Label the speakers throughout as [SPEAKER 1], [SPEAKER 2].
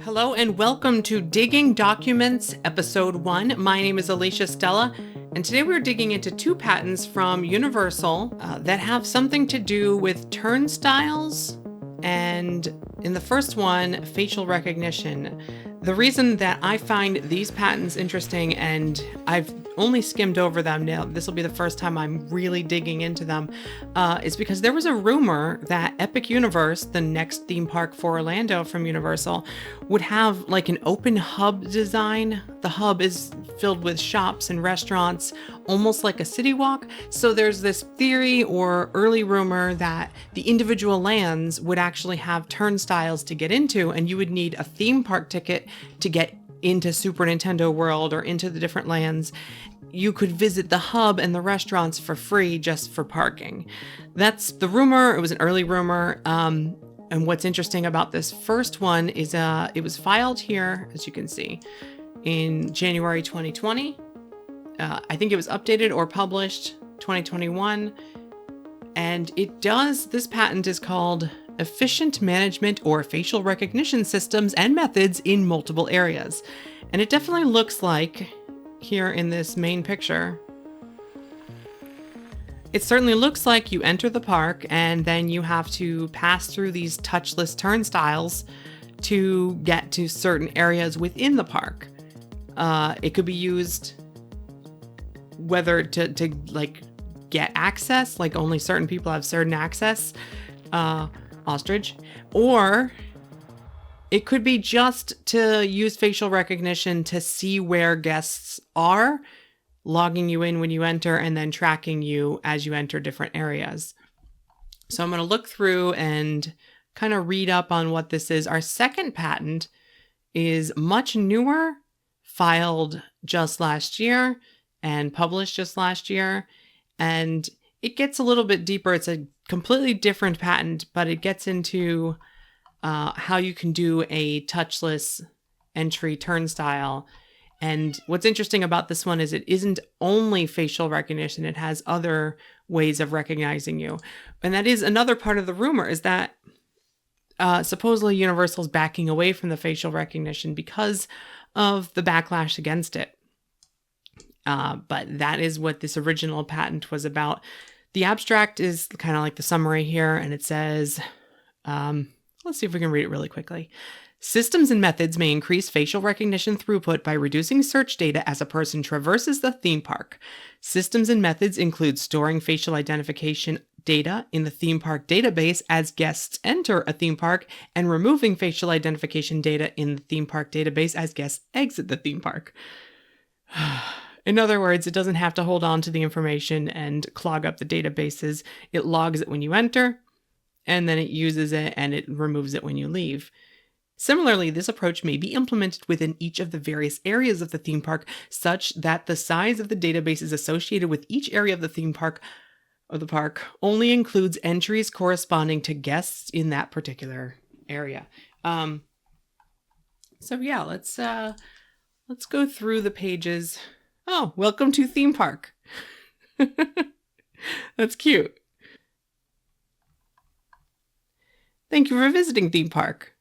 [SPEAKER 1] Hello and welcome to Digging Documents, Episode 1. My name is Alicia Stella, and today we're digging into two patents from Universal that have something to do with turnstiles and, in the first one, facial recognition. The reason that I find these patents interesting, and I've only skimmed over them now, this will be the first time I'm really digging into them, is because there was a rumor that Epic Universe, the next theme park for Orlando from Universal, would have like an open hub design. The hub is filled with shops and restaurants, almost like a city walk. So there's this theory or early rumor that the individual lands would actually have turnstiles to get into, and you would need a theme park ticket to get into Super Nintendo World or into the different lands. You could visit the hub and the restaurants for free just for parking. That's the rumor. It was an early rumor. And what's interesting about this first one is it was filed here, as you can see, in January 2020. I think it was updated or published 2021. And this patent is called Efficient Management or Facial Recognition Systems and Methods in Multiple Areas. And it definitely looks like, here in this main picture, it certainly looks like you enter the park and then you have to pass through these touchless turnstiles to get to certain areas within the park. It could be used whether to like get access, like only certain people have certain access, ostrich, or it could be just to use facial recognition to see where guests are, logging you in when you enter and then tracking you as you enter different areas. So I'm going to look through and kind of read up on what this is. Our second patent is much newer, filed just last year and published just last year. And it gets a little bit deeper. It's a completely different patent, but it gets into how you can do a touchless entry turnstile. And what's interesting about this one is it isn't only facial recognition. It has other ways of recognizing you. And that is another part of the rumor, is that supposedly Universal's backing away from the facial recognition because of the backlash against it. But that is what this original patent was about. The abstract is kind of like the summary here, and it says, let's see if we can read it really quickly. Systems and methods may increase facial recognition throughput by reducing search data as a person traverses the theme park. Systems and methods include storing facial identification data in the theme park database as guests enter a theme park and removing facial identification data in the theme park database as guests exit the theme park. In other words, it doesn't have to hold on to the information and clog up the databases. It logs it when you enter, and then it uses it and it removes it when you leave. Similarly, this approach may be implemented within each of the various areas of the theme park such that the size of the databases associated with each area of the theme park or the park only includes entries corresponding to guests in that particular area. So yeah, let's go through the pages. Oh, welcome to theme park. That's cute. Thank you for visiting theme park.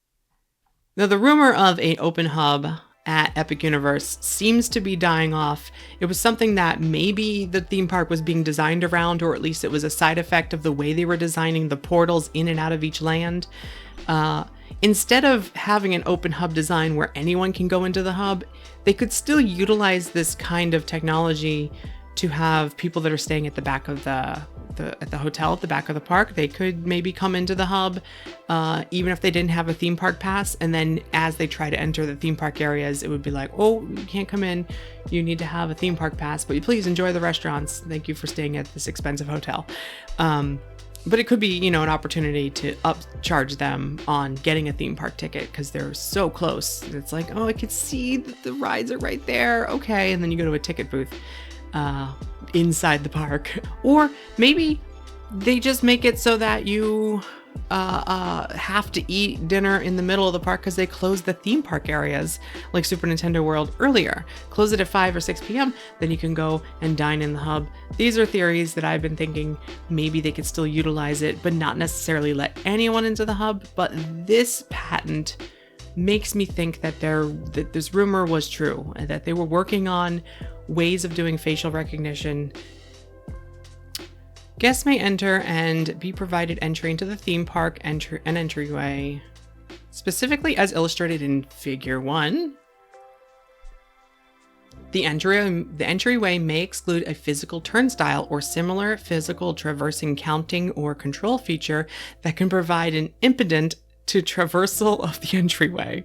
[SPEAKER 1] Now, the rumor of an open hub at Epic Universe seems to be dying off. It was something that maybe the theme park was being designed around, or at least it was a side effect of the way they were designing the portals in and out of each land. Instead of having an open hub design where anyone can go into the hub, they could still utilize this kind of technology to have people that are staying at the back of at the hotel at the back of the park. They could maybe come into the hub, even if they didn't have a theme park pass. And then as they try to enter the theme park areas, it would be like, oh, you can't come in. You need to have a theme park pass, but please enjoy the restaurants. Thank you for staying at this expensive hotel. But it could be, an opportunity to upcharge them on getting a theme park ticket because they're so close. It's like, oh, I could see that the rides are right there. Okay. And then you go to a ticket booth inside the park. Or maybe they just make it so that you have to eat dinner in the middle of the park because they closed the theme park areas like Super Nintendo World earlier. Close it at 5 or 6 p.m. Then you can go and dine in the hub. These are theories that I've been thinking maybe they could still utilize it, but not necessarily let anyone into the hub. But this patent makes me think that that this rumor was true and that they were working on ways of doing facial recognition. Guests may enter and be provided entry into the theme park entryway, specifically as illustrated in Figure 1. The entryway may exclude a physical turnstile or similar physical traversing, counting, or control feature that can provide an impediment to traversal of the entryway.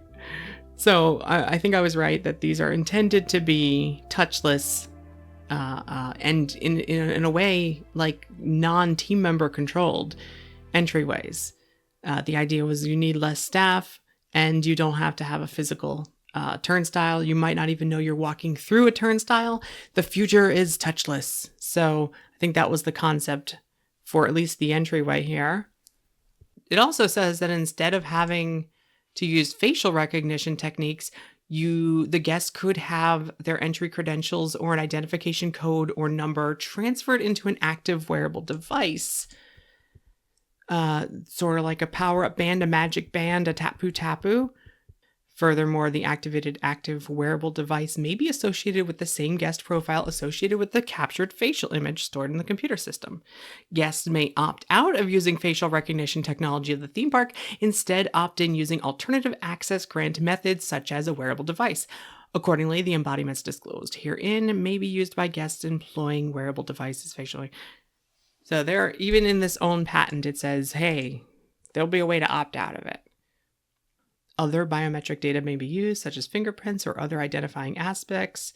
[SPEAKER 1] So I think I was right that these are intended to be touchless and in a way like non-team member controlled entryways. The idea was you need less staff and you don't have to have a physical turnstile. You might not even know you're walking through a turnstile. The future is touchless. So I think that was the concept for at least the entryway here. It also says that instead of having to use facial recognition techniques, the guests could have their entry credentials or an identification code or number transferred into an active wearable device. Sort of like a power-up band, a magic band, a tapu-tapu. Furthermore, the activated active wearable device may be associated with the same guest profile associated with the captured facial image stored in the computer system. Guests may opt out of using facial recognition technology of the theme park, instead opt in using alternative access grant methods such as a wearable device. Accordingly, the embodiments disclosed herein may be used by guests employing wearable devices facially. So there, even in this own patent, it says, hey, there'll be a way to opt out of it. Other biometric data may be used, such as fingerprints or other identifying aspects.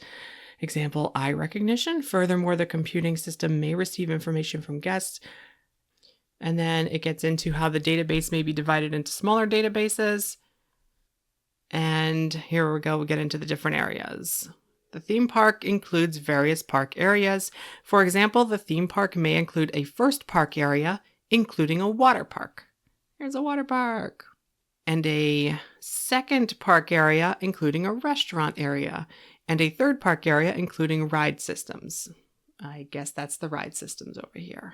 [SPEAKER 1] Example, eye recognition. Furthermore, the computing system may receive information from guests. And then it gets into how the database may be divided into smaller databases. And here we go, we'll get into the different areas. The theme park includes various park areas. For example, the theme park may include a first park area, including a water park. Here's a water park. And a second park area, including a restaurant area, and a third park area, including ride systems. I guess that's the ride systems over here.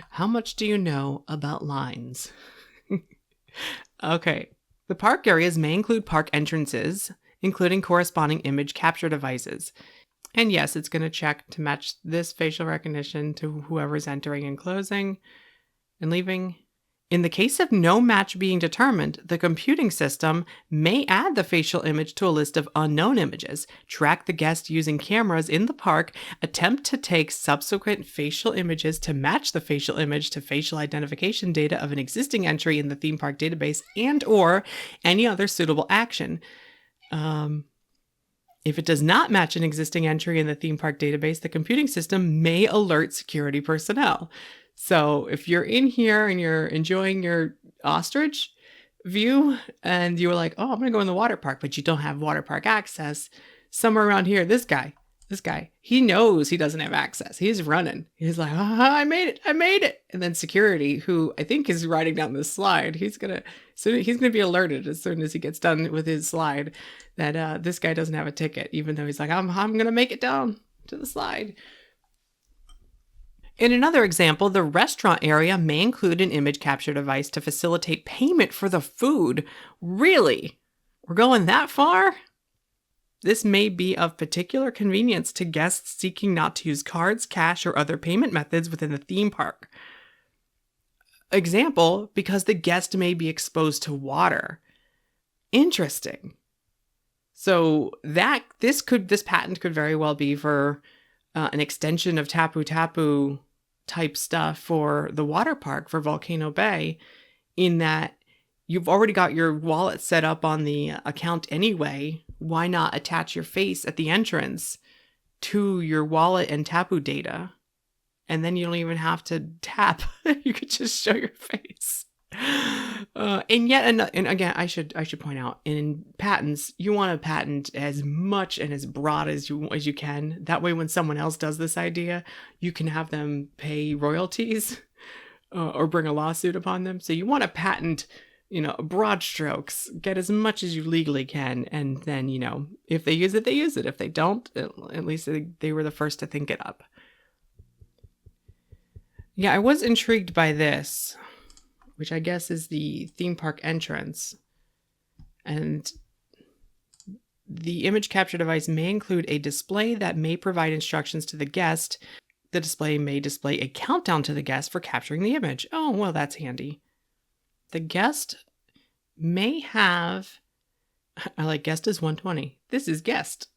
[SPEAKER 1] How much do you know about lines? Okay. The park areas may include park entrances, including corresponding image capture devices. And yes, it's going to check to match this facial recognition to whoever's entering and closing and leaving. In the case of no match being determined, the computing system may add the facial image to a list of unknown images, track the guest using cameras in the park, attempt to take subsequent facial images to match the facial image to facial identification data of an existing entry in the theme park database, and or any other suitable action. If it does not match an existing entry in the theme park database, the computing system may alert security personnel. So if you're in here and you're enjoying your ostrich view and you were like, oh, I'm going to go in the water park, but you don't have water park access, somewhere around here, this guy, he knows he doesn't have access. He's running. He's like, I made it. And then security, who I think is riding down this slide, he's going to be alerted as soon as he gets done with his slide that this guy doesn't have a ticket, even though he's like, I'm going to make it down to the slide. In another example, the restaurant area may include an image capture device to facilitate payment for the food. Really? We're going that far? This may be of particular convenience to guests seeking not to use cards, cash, or other payment methods within the theme park. Example, because the guest may be exposed to water. Interesting. So this patent could very well be for an extension of tapu-tapu type stuff for the water park for Volcano Bay, in that you've already got your wallet set up on the account anyway. Why not attach your face at the entrance to your wallet and tapu data? And then you don't even have to tap. You could just show your face. And again, I should point out, in patents, you want to patent as much and as broad as you can. That way, when someone else does this idea, you can have them pay royalties or bring a lawsuit upon them. So you want to patent, broad strokes, get as much as you legally can, and then, if they use it, they use it. If they don't, at least they were the first to think it up. Yeah, I was intrigued by this, which I guess is the theme park entrance. And the image capture device may include a display that may provide instructions to the guest. The display may display a countdown to the guest for capturing the image. Oh, well, that's handy. The guest may have, I like guest is 120. This is guest.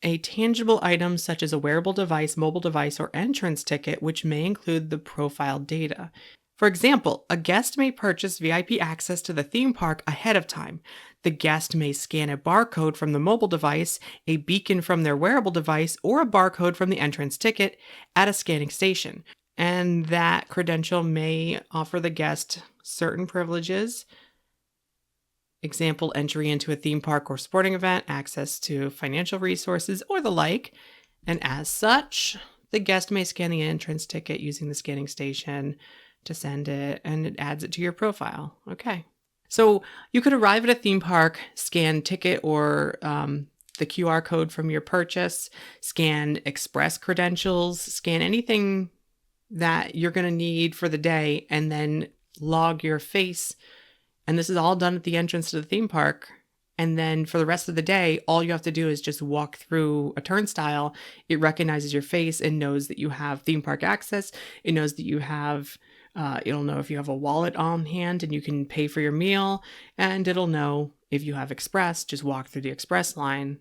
[SPEAKER 1] A tangible item such as a wearable device, mobile device, or entrance ticket, which may include the profile data. For example, a guest may purchase VIP access to the theme park ahead of time. The guest may scan a barcode from the mobile device, a beacon from their wearable device, or a barcode from the entrance ticket at a scanning station. And that credential may offer the guest certain privileges. Example, entry into a theme park or sporting event, access to financial resources, or the like. And as such, the guest may scan the entrance ticket using the scanning station to send it, and it adds it to your profile. Okay. So you could arrive at a theme park, scan ticket or the QR code from your purchase, scan express credentials, scan anything that you're going to need for the day, and then log your face. And this is all done at the entrance to the theme park. And then for the rest of the day, all you have to do is just walk through a turnstile. It recognizes your face and knows that you have theme park access. It knows that you have, it'll know if you have a wallet on hand and you can pay for your meal. And it'll know if you have express, just walk through the express line.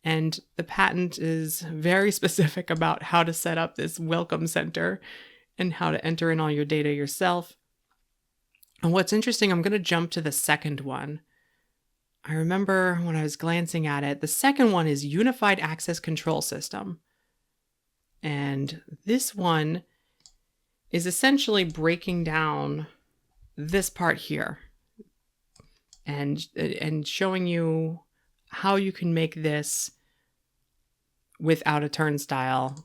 [SPEAKER 1] And the patent is very specific about how to set up this welcome center and how to enter in all your data yourself. And what's interesting, I'm going to jump to the second one. I remember when I was glancing at it, the second one is Unified Access Control System. And this one is essentially breaking down this part here and showing you how you can make this without a turnstile.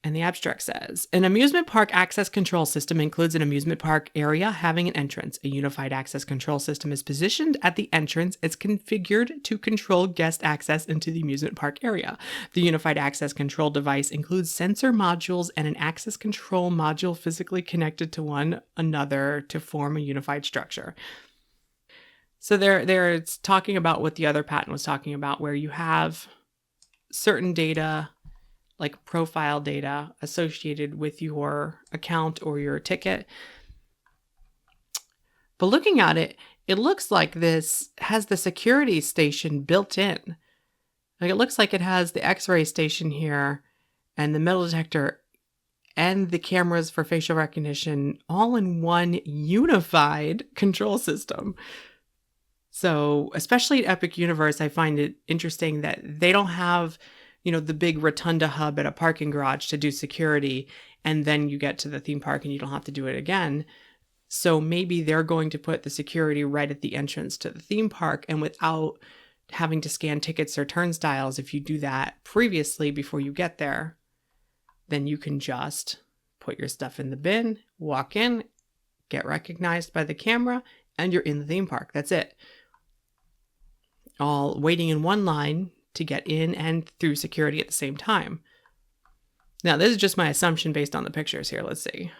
[SPEAKER 1] And the abstract says, an amusement park access control system includes an amusement park area having an entrance. A unified access control system is positioned at the entrance. It's configured to control guest access into the amusement park area. The unified access control device includes sensor modules and an access control module physically connected to one another to form a unified structure. So there it's talking about what the other patent was talking about, where you have certain data, like profile data associated with your account or your ticket. But looking at it, it looks like this has the security station built in. Like it looks like it has the X-ray station here and the metal detector and the cameras for facial recognition all in one unified control system. So especially at Epic Universe, I find it interesting that they don't have, the big rotunda hub at a parking garage to do security, and then you get to the theme park and you don't have to do it again. So maybe they're going to put the security right at the entrance to the theme park, and without having to scan tickets or turnstiles, if you do that previously before you get there, then you can just put your stuff in the bin, walk in, get recognized by the camera, and you're in the theme park. That's it. All waiting in one line to get in and through security at the same time. Now, this is just my assumption based on the pictures here. Let's see.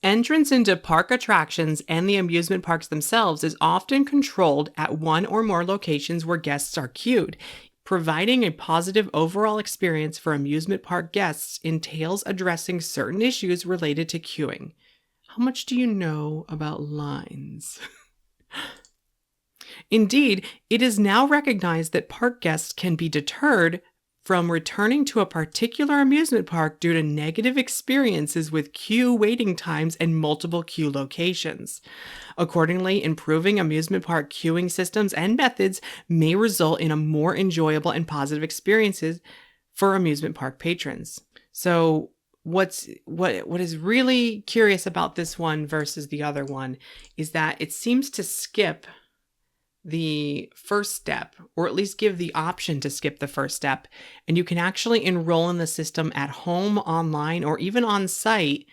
[SPEAKER 1] Entrance into park attractions and the amusement parks themselves is often controlled at one or more locations where guests are queued. Providing a positive overall experience for amusement park guests entails addressing certain issues related to queuing. How much do you know about lines? Indeed, it is now recognized that park guests can be deterred from returning to a particular amusement park due to negative experiences with queue waiting times and multiple queue locations. Accordingly, improving amusement park queuing systems and methods may result in a more enjoyable and positive experiences for amusement park patrons. So what is really curious about this one versus the other one is that it seems to skip the first step, or at least give the option to skip the first step. And you can actually enroll in the system at home, online, or even on site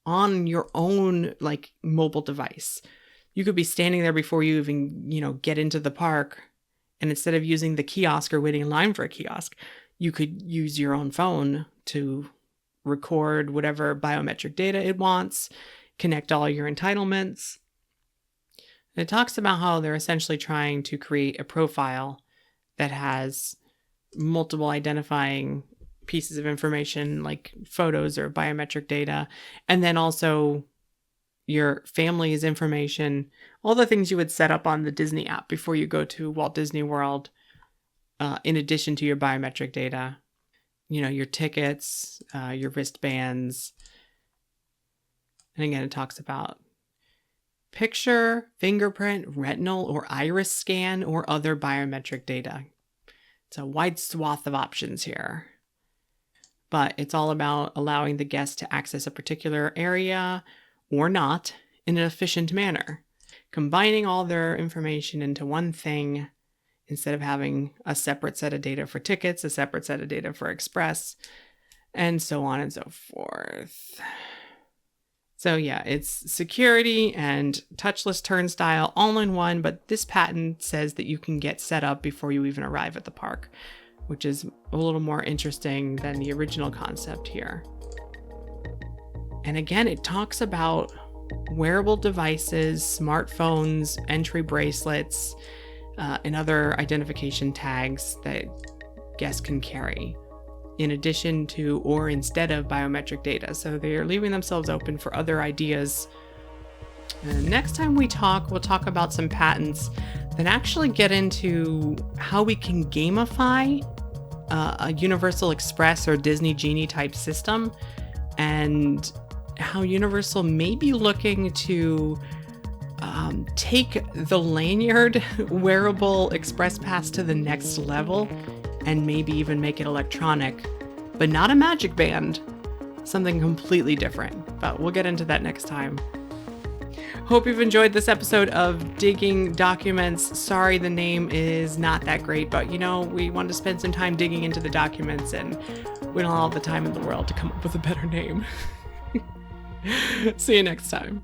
[SPEAKER 1] on your own mobile device. You could be standing there before you even, get into the park. And instead of using the kiosk or waiting in line for a kiosk, you could use your own phone to record whatever biometric data it wants, connect all your entitlements, It talks about how they're essentially trying to create a profile that has multiple identifying pieces of information like photos or biometric data, and then also your family's information, all the things you would set up on the Disney app before you go to Walt Disney World, in addition to your biometric data. Your tickets, your wristbands. And again, it talks about picture, fingerprint, retinal, or iris scan, or other biometric data. It's a wide swath of options here. But it's all about allowing the guest to access a particular area or not in an efficient manner, combining all their information into one thing instead of having a separate set of data for tickets, a separate set of data for express, and so on and so forth. So yeah, it's security and touchless turnstile all in one, but this patent says that you can get set up before you even arrive at the park, which is a little more interesting than the original concept here. And again, it talks about wearable devices, smartphones, entry bracelets, and other identification tags that guests can carry, in addition to or instead of biometric data. So they're leaving themselves open for other ideas. And next time we talk, we'll talk about some patents that actually get into how we can gamify a Universal Express or Disney Genie type system, and how Universal may be looking to take the lanyard wearable Express Pass to the next level and maybe even make it electronic, but not a magic band, something completely different. But we'll get into that next time. Hope you've enjoyed this episode of Digging Documents. Sorry the name is not that great, but we wanted to spend some time digging into the documents, and we don't have all the time in the world to come up with a better name. See you next time.